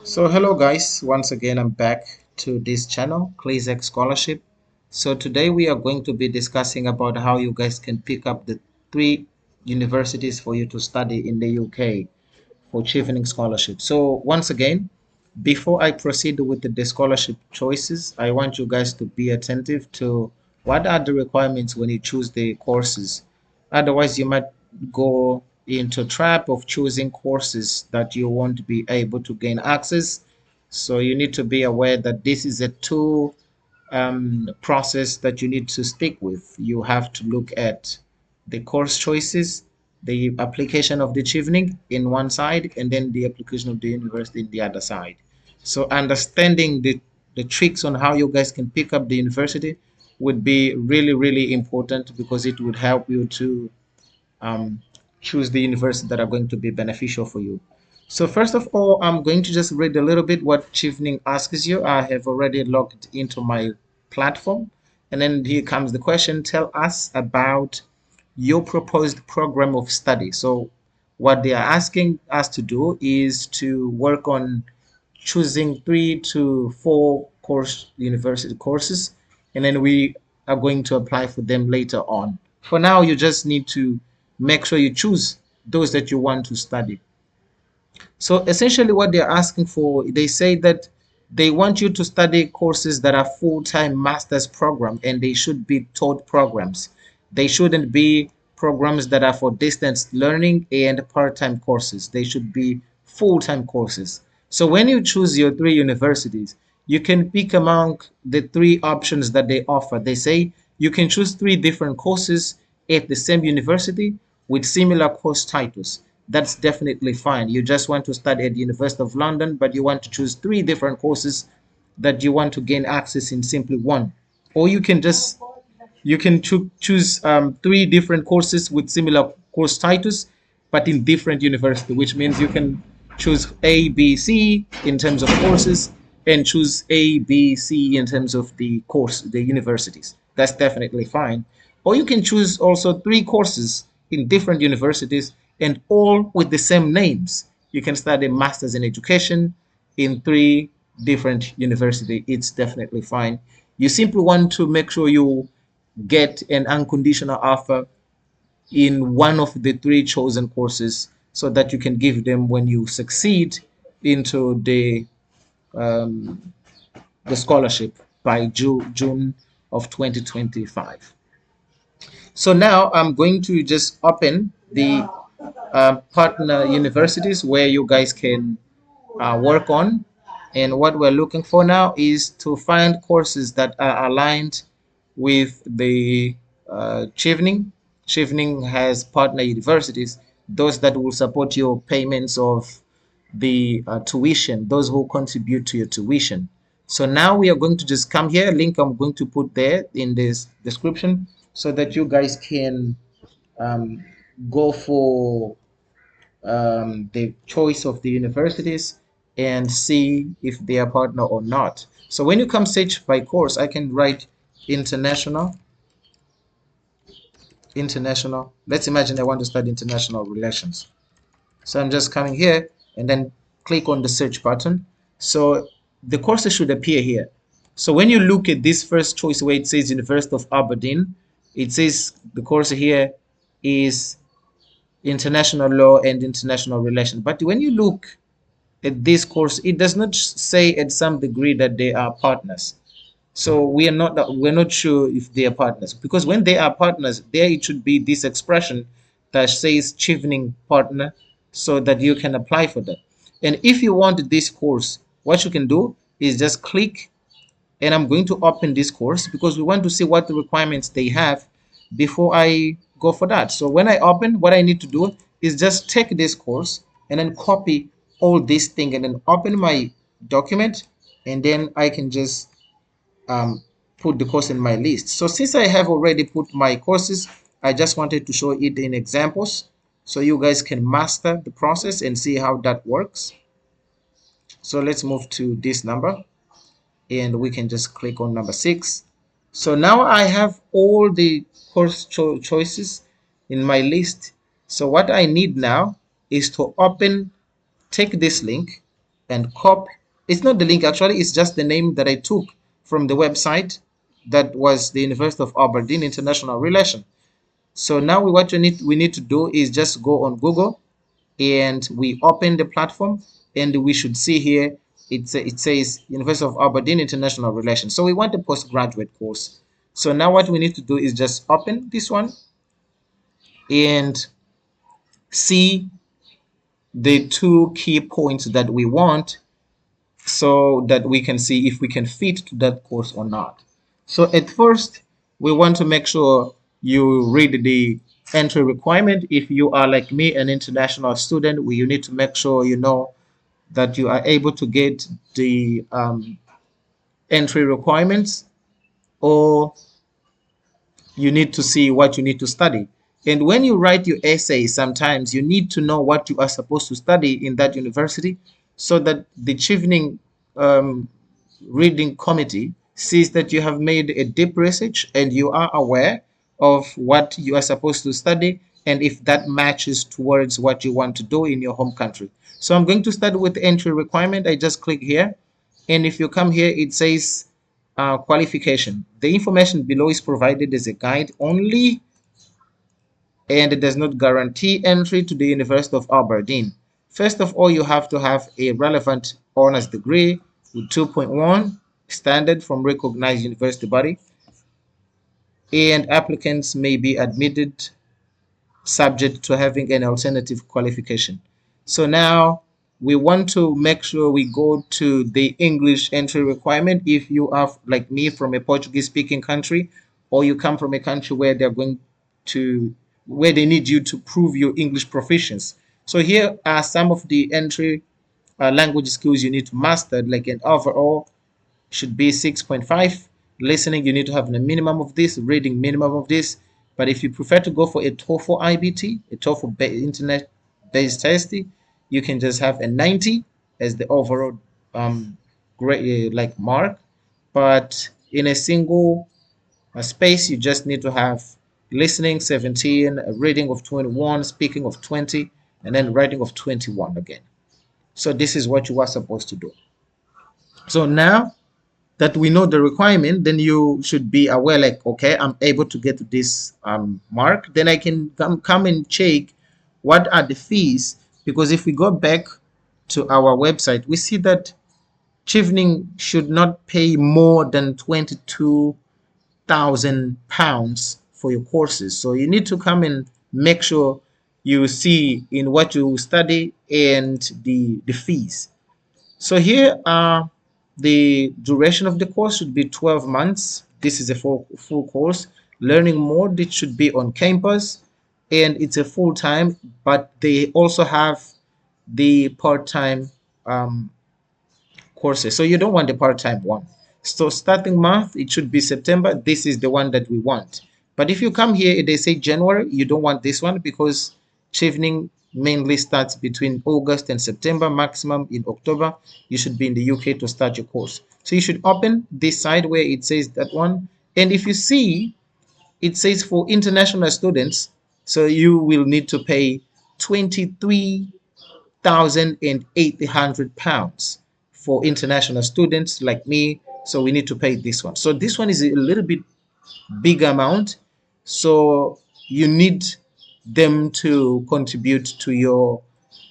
So hello guys, once again I'm back to this channel, Chevening Scholarship. So today we are going to be discussing about how you guys can pick up the three universities for you to study in the UK for Chevening Scholarship. So once again, before I proceed with the scholarship choices, I want you guys to be attentive to what are the requirements when you choose the courses. Otherwise, you might go into trap of choosing courses that you won't be able to gain access. So you need to be aware that this is a two process that you need to stick with. You have to look at the course choices, the application of the Chevening in one side, and then the application of the university in the other side. So understanding the tricks on how you guys can pick up the university would be really, really important because it would help you to um, choose the universities that are going to be beneficial for you. So first of all, I'm going to just read a little bit what Chevening asks you. I have already logged into my platform. And then here comes the question. Tell us about your proposed program of study. So what they are asking us to do is to work on choosing 3 to 4 course university courses, and then we are going to apply for them later on. For now, you just need to make sure you choose those that you want to study. So essentially what they're asking for, they say that they want you to study courses that are full-time master's program, and they should be taught programs. They shouldn't be programs that are for distance learning and part-time courses. They should be full-time courses. So when you choose your 3 universities, you can pick among the 3 options that they offer. They say you can choose 3 different courses at the same university with similar course titles. That's definitely fine. You just want to study at the University of London, but you want to choose 3 different courses that you want to gain access in simply one. Or you can choose 3 different courses with similar course titles, but in different university, which means you can choose A, B, C in terms of courses, and choose A, B, C in terms of the universities. That's definitely fine. Or you can choose also 3 courses in different universities and all with the same names. You can study masters in education in 3 different universities. It's definitely fine. You simply want to make sure you get an unconditional offer in one of the 3 chosen courses so that you can give them when you succeed into the scholarship by June of 2025. So now I'm going to just open the partner universities where you guys can work on. And what we're looking for now is to find courses that are aligned with the Chevening. Chevening has partner universities, those that will support your payments of the tuition, those who contribute to your tuition. So now we are going to just come here, link I'm going to put there in this description so that you guys can um, go for the choice of the universities and see if they are partner or not. So when you come search by course, I can write international, international. Let's imagine I want to study international relations. So I'm just coming here and then click on the search button. So the courses should appear here. So when you look at this first choice where it says University of Aberdeen, it says the course here is international law and international relations. But when you look at this course, it does not say at some degree that they are partners. So we're not sure if they are partners, because when they are partners, there it should be this expression that says Chevening partner, so that you can apply for that. And if you want this course, what you can do is just click, and I'm going to open this course because we want to see what the requirements they have before I go for that. So when I open, what I need to do is just take this course and then copy all this thing and then open my document, and then I can just um, put the course in my list. So since I have already put my courses, I just wanted to show it in examples so you guys can master the process and see how that works. So let's move to this number and we can just click on number 6. So now I have all the course choices in my list. So what I need now is to take this link and copy. It's not the link actually, it's just the name that I took from the website that was the University of Aberdeen International Relation. So now we need to do is just go on Google and we open the platform, and we should see here it says University of Aberdeen International Relations. So we want a postgraduate course. So now what we need to do is just open this one and see the two key points that we want so that we can see if we can fit to that course or not. So at first, we want to make sure you read the entry requirement. If you are like me, an international student, you need to make sure you know that you are able to get the entry requirements, or you need to see what you need to study. And when you write your essay, sometimes you need to know what you are supposed to study in that university so that the Chevening um, reading committee sees that you have made a deep research and you are aware of what you are supposed to study and if that matches towards what you want to do in your home country. So I'm going to start with the entry requirement. I just click here, and if you come here, it says qualification. The information below is provided as a guide only, and it does not guarantee entry to the University of Aberdeen. First of all, you have to have a relevant honors degree with 2.1 standard from recognized university body, and applicants may be admitted subject to having an alternative qualification. So now we want to make sure we go to the English entry requirement. If you are like me from a Portuguese speaking country, or you come from a country where they're going to where they need you to prove your English proficiency. So here are some of the entry language skills you need to master, like an overall should be 6.5. Listening, you need to have a minimum of this. Reading, minimum of this. But if you prefer to go for a TOEFL IBT, a TOEFL internet-based test, you can just have a 90 as the overall grade, like mark. But in a single space, you just need to have listening 17, a reading of 21, speaking of 20, and then writing of 21 again. So this is what you are supposed to do. So now that we know the requirement, then you should be aware like, okay, I'm able to get to this mark, then I can come and check what are the fees. Because if we go back to our website, we see that Chevening should not pay more than £22,000 for your courses. So you need to come and make sure you see in what you study and the fees. So here are the duration of the course should be 12 months. This is a full course. Learning mode, it should be on campus, and it's a full time, but they also have the part-time um, courses. So you don't want the part-time one. So starting month, it should be September. This is the one that we want. But if you come here, they say January, you don't want this one because Chevening mainly starts between August and September, maximum in October. You should be in the UK to start your course. So you should open this side where it says that one. And if you see, it says for international students, so you will need to pay 23,800 pounds for international students like me. So we need to pay this one. So this one is a little bit big amount. So you need them to contribute to your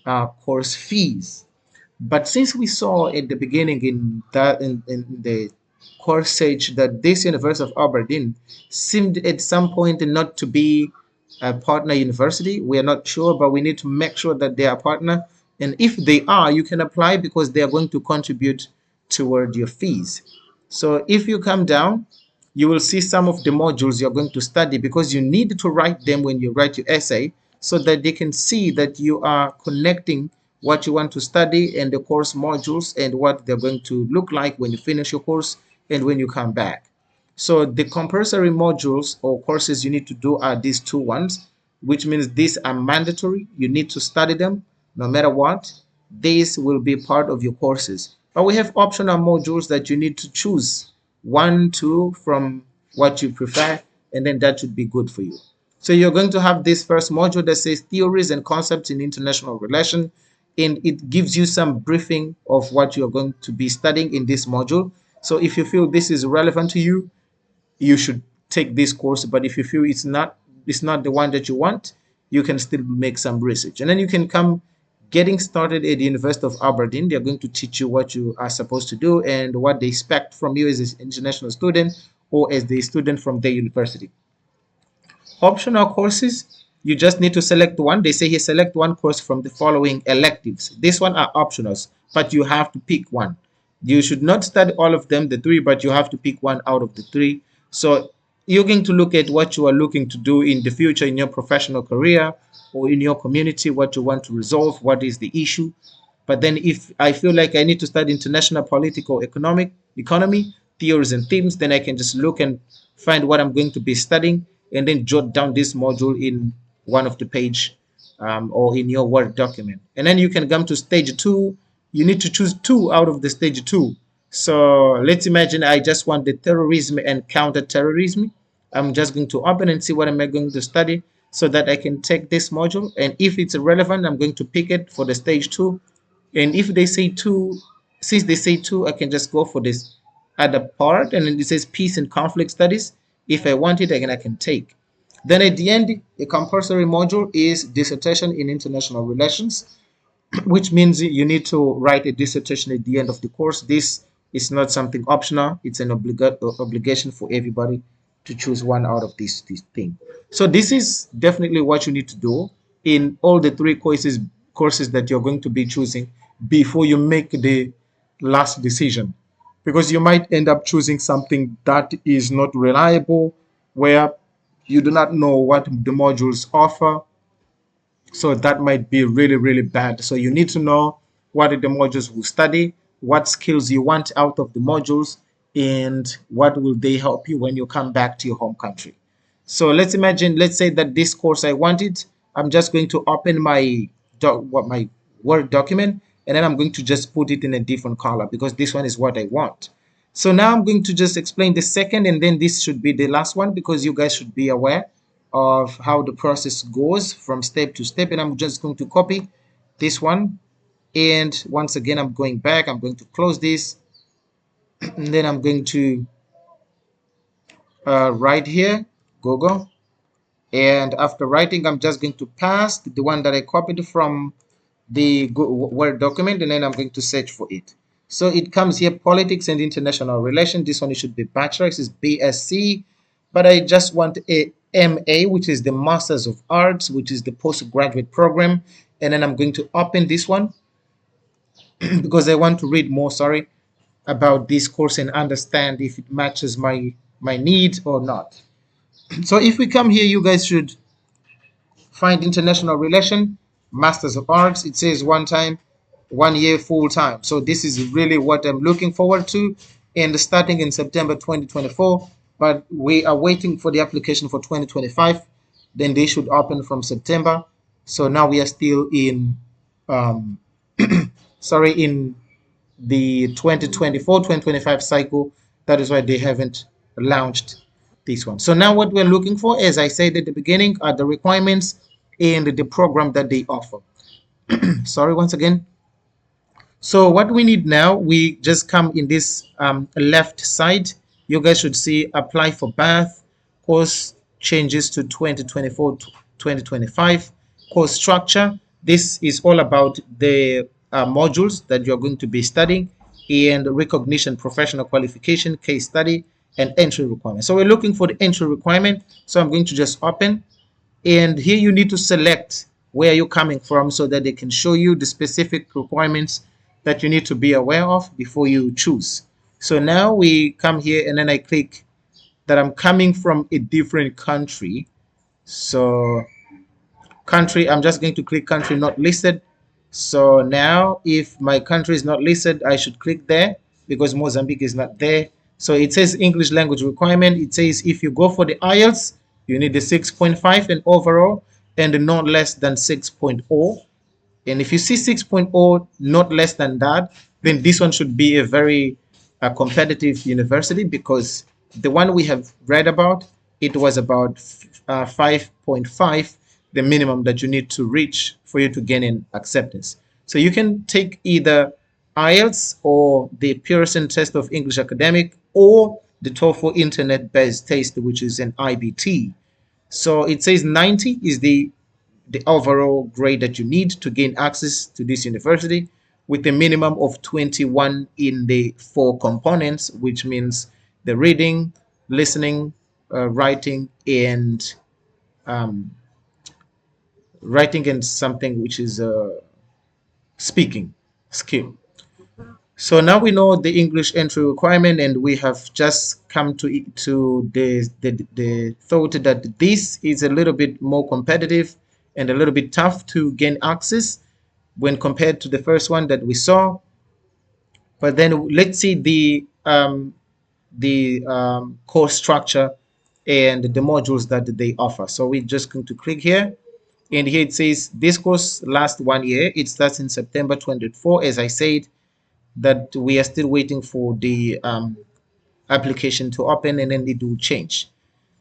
course fees. But since we saw at the beginning in the course stage that this University of Aberdeen seemed at some point not to be a partner university, we are not sure, but we need to make sure that they are partner. And if they are, you can apply because they are going to contribute toward your fees. So if you come down, you will see some of the modules you're going to study because you need to write them when you write your essay so that they can see that you are connecting what you want to study and the course modules and what they're going to look like when you finish your course and when you come back. So the compulsory modules or courses you need to do are these two ones, which means these are mandatory. You need to study them no matter what. These will be part of your courses. But we have optional modules that you need to choose one, two from what you prefer, and then that should be good for you. So you're going to have this first module that says theories and concepts in international relation. and it gives you some briefing of what you're going to be studying in this module. So if you feel this is relevant to you, you should take this course. But if you feel it's not the one that you want, you can still make some research, and then you can come getting started at the University of Aberdeen. They're going to teach you what you are supposed to do and what they expect from you as an international student or as the student from their university. Optional courses, you just need to select one. They say here select one course from the following electives. This one are optionals, but you have to pick one. You should not study all of them, the three, but you have to pick one out of the three. So you're going to look at what you are looking to do in the future in your professional career or in your community, what you want to resolve, what is the issue. But then if I feel like I need to study international political economy, theories and themes, then I can just look and find what I'm going to be studying and then jot down this module in one of the page or in your Word document. And then you can come to stage two. You need to choose two out of the stage two. So let's imagine I just want the terrorism and counter-terrorism. I'm just going to open and see what am I going to study so that I can take this module. And if it's relevant, I'm going to pick it for the stage two. And if they say two, since they say two, I can just go for this other part. And then it says peace and conflict studies. If I want it, again, I can take. Then at the end, a compulsory module is dissertation in international relations, which means you need to write a dissertation at the end of the course. This is not something optional. It's an obligation for everybody to choose one out of these things. So this is definitely what you need to do in all the three courses that you're going to be choosing before you make the last decision, because you might end up choosing something that is not reliable, where you do not know what the modules offer, so that might be really, really bad. So you need to know what are the modules will study, what skills you want out of the modules, and what will they help you when you come back to your home country. So let's say that this course I wanted, I'm just going to open my Word document, and then I'm going to just put it in a different color because this one is what I want. So now I'm going to just explain the second, and then this should be the last one because you guys should be aware of how the process goes from step to step. And I'm just going to copy this one. And once again, I'm going back. I'm going to close this. And then I'm going to write here, Google. And after writing, I'm just going to paste the one that I copied from the Word document, and then I'm going to search for it. So it comes here, politics and international relations. This one it should be bachelor. This is BSc, but I just want a MA, which is the Masters of Arts, which is the postgraduate program. And then I'm going to open this one because I want to read more, sorry, about this course and understand if it matches my needs or not. So if we come here, you guys should find international relation, Masters of Arts. It says one time, 1 year full time. So this is really what I'm looking forward to, and starting in September 2024. But we are waiting for the application for 2025. Then they should open from September. So now we are still in, um, sorry, in the 2024-2025 cycle. That is why they haven't launched this one. So now what we're looking for, as I said at the beginning, are the requirements and the program that they offer. Sorry, once again. So what we need now, we just come in this left side. You guys should see apply for BATH, course changes to 2024 to 2025, course structure. This is all about the modules that you're going to be studying, and recognition, professional qualification, case study, and entry requirement. So we're looking for the entry requirement. So I'm going to just open, and here you need to select where you're coming from so that they can show you the specific requirements that you need to be aware of before you choose. So now we come here, and then I click that I'm coming from a different country. So country, I'm just going to click country not listed. So now if my country is not listed, I should click there because Mozambique is not there. So it says English language requirement. It says if you go for the IELTS, you need the 6.5 and overall, and not less than 6.0. And if you see 6.0, not less than that, then this one should be a very competitive university, because the one we have read about, it was about 5.5, the minimum that you need to reach for you to gain an acceptance. So you can take either IELTS or the Pearson Test of English Academic or the TOEFL Internet-based test, which is an IBT. So it says 90 is the overall grade that you need to gain access to this university, with a minimum of 21 in the four components, which means the reading, listening, writing, and um, writing and something which is speaking skill. So now we know the English entry requirement, and we have just come to the thought that this is a little bit more competitive and a little bit tough to gain access when compared to the first one that we saw. But then let's see the course structure and the modules that they offer. So we're just going to click here, and here it says this course lasts 1 year. It starts in September 24, as I said, that we are still waiting for the application to open, and then it will change.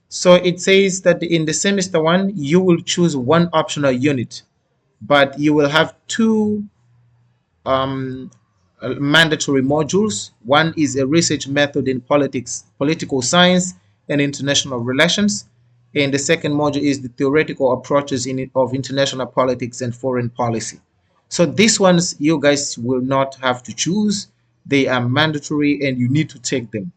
So it says that in the semester one, you will choose one optional unit, but you will have two um, mandatory modules. One is a research method in politics, political science, and international relations. And the second module is the theoretical approaches of international politics and foreign policy. So these ones you guys will not have to choose. They are mandatory and you need to take them.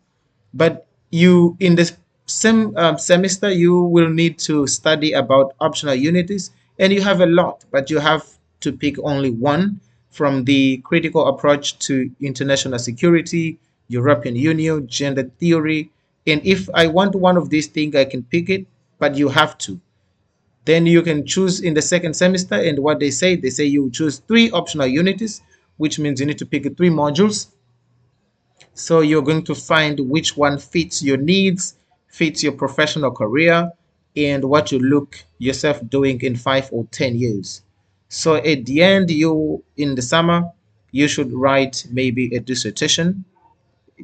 But you in the same semester you will need to study about optional unities, and you have a lot, but you have to pick only one from the critical approach to international security, European Union, gender theory. And if I want one of these things, I can pick it, but you have to. Then you can choose in the second semester, and what they say you choose three optional unities, which means you need to pick three modules. So you're going to find which one fits your needs, fits your professional career, and what you look yourself doing in 5 or 10 years. So at the end, in the summer, you should write maybe a dissertation.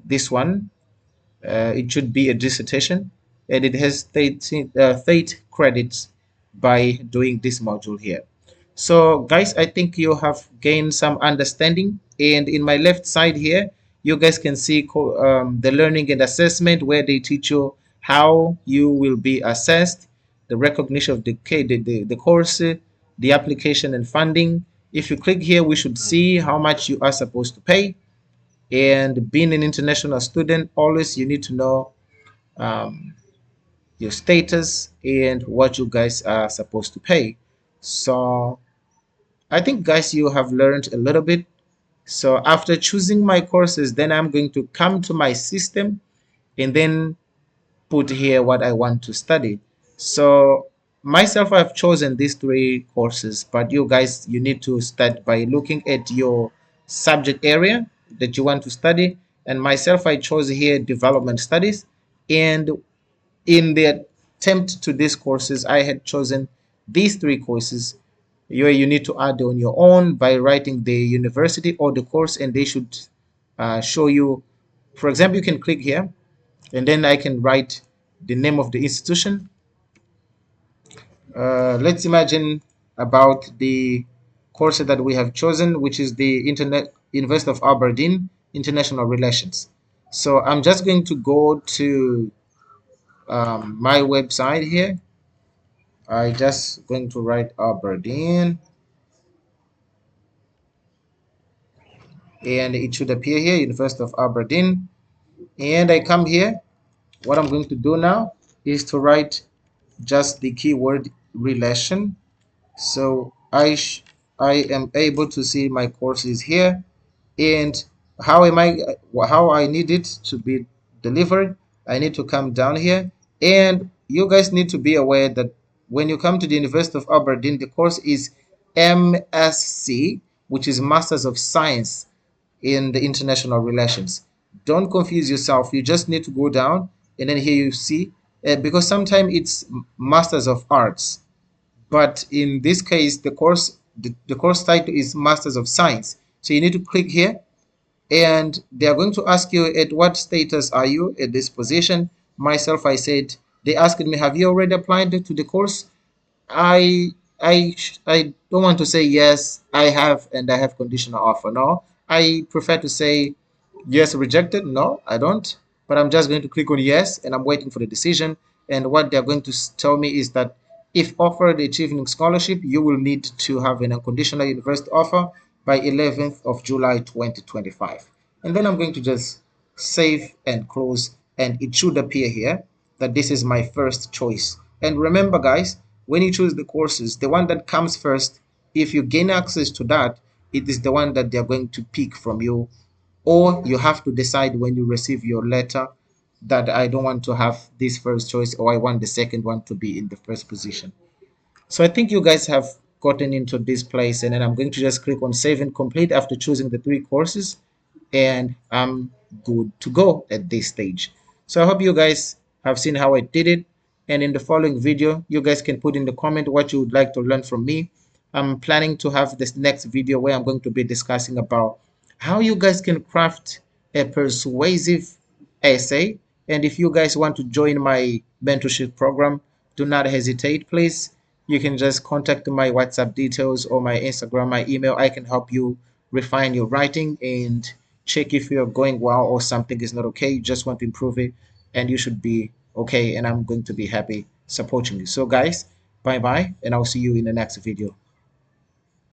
This one, it should be a dissertation, and it has 30 credits by doing this module here. So guys, I think you have gained some understanding, and in my left side here you guys can see the learning and assessment, where they teach you how you will be assessed, the recognition of the course, the application and funding. If you click here, we should see how much you are supposed to pay. And being an international student, always you need to know um, your status and what you guys are supposed to pay. So I think guys you have learned a little bit. So after choosing my courses, then I'm going to come to my system and then put here what I want to study. So myself, I've chosen these three courses, but you guys, you need to start by looking at your subject area that you want to study. And myself, I chose here development studies. And in the attempt to these courses, I had chosen these three courses. You need to add on your own by writing the university or the course, and they should show you. For example, you can click here, and then I can write the name of the institution. Let's imagine about the course that we have chosen, which is the Internet University of Aberdeen International Relations. So I'm just going to go to my website here. I just going to write Aberdeen, and it should appear here, University of Aberdeen. And I come here. What I'm going to do now is to write just the keyword relation. So I am able to see my courses here, and how I need it to be delivered. I need to come down here, and you guys need to be aware that when you come to the University of Aberdeen, the course is MSc, which is Masters of Science in the International Relations. Don't confuse yourself. You just need to go down, and then here you see, because sometimes it's Masters of Arts, but in this case the course title is Masters of Science. So you need to click here, and they are going to ask you at what status are you at this position. Myself, I said, they asked me, have you already applied to the course? I I don't want to say yes, I have and I have conditional offer. No, I prefer to say yes, rejected. No, I don't. But I'm just going to click on yes and I'm waiting for the decision. And what they're going to tell me is that if offered a Chevening scholarship, you will need to have an unconditional university offer by 11th of July 2025. And then I'm going to just save and close, and it should appear here that this is my first choice. And remember, guys, when you choose the courses, the one that comes first, if you gain access to that, it is the one that they're going to pick from you, or you have to decide when you receive your letter that I don't want to have this first choice, or I want the second one to be in the first position. So I think you guys have gotten into this place, and then I'm going to just click on save and complete after choosing the three courses, and I'm good to go at this stage. So I hope you guys have seen how I did it, and in the following video, you guys can put in the comment what you would like to learn from me. I'm planning to have this next video where I'm going to be discussing about how you guys can craft a persuasive essay. And if you guys want to join my mentorship program, do not hesitate, please. You can just contact my WhatsApp details or my Instagram, my email. I can help you refine your writing and check if you're going well or something is not okay. You just want to improve it, and you should be okay. And I'm going to be happy supporting you. So, guys, bye bye, and I'll see you in the next video.